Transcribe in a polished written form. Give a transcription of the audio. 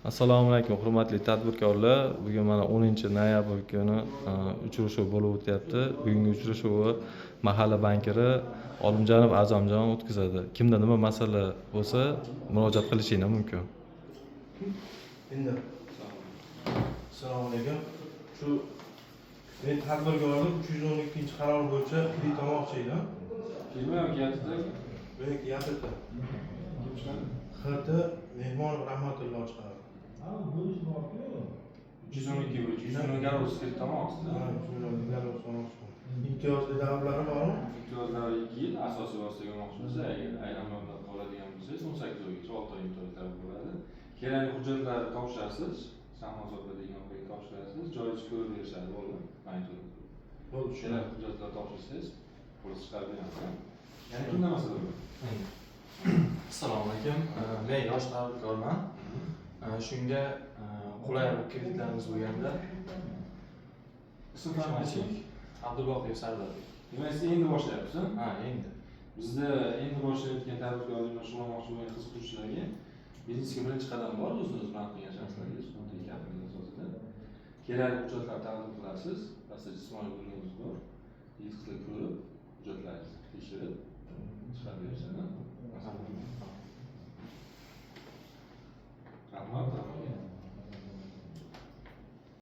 Assalomu alaykum hurmatli tadbirkorlar. Bugun mana 10-noyabr kuni uchrashuv bo'lib o'tyapti. Bugungi uchrashuvni mahalla bankiri Olimjonov A'zamjon o'tkazadi. Kimda nima masala bo'lsa murojaat qilishingiz mumkin. Endi assalomu alaykum. Shu men tadbirkorlik 312-qaror bo'yicha kredit olmoqchi edim. Kimga yatdi? Meniki yatibdi. Xati Mehmonov Rahmatulloh chiqadi. 112 bo'yicha 112 garovsiz kredit olmoqsiz. Imtiyozli davrlari bormi? Imtiyozlar 2 yil asosiy vositaga olmoqchimisiz, agar aylanma muddat qoladigan bo'lsangiz 18 oygacha 6 oy imtiyozlar bo'ladi. Kerakli hujjatlarni topshirasiz, Sanozodbek opaga topshirasiz, joyingiz ko'rib berishadi bo'ldi. Bankda. Bo'ldi, Kerakli hujjatlar topshirsangiz, pul chiqarib beramiz. Yana kimda masala bor? Assalomu alaykum. Men yosh tadbirkorman. Shunga qulay kreditlarimiz bo'lganda Ism-familiyangiz? Abduboqiev Sardor. Demak, siz endi boshlayapsiz? Ha, endi. Bizda endi boshlayotgan tadbirkorlik bilan shug'ullanmoqchi bo'lgan qiziquvchilarga biznesga birinchi qadam bor, o'zingiz bilan qilgan shaxslarga spontan kapitaliz asosida kerakli hujjatlar taqdim qilasiz, pastda jismoniy bo'lganimiz bor. Yilqilik ko'rib, hujjatlaringizni tekshirib chiqarib berishadi.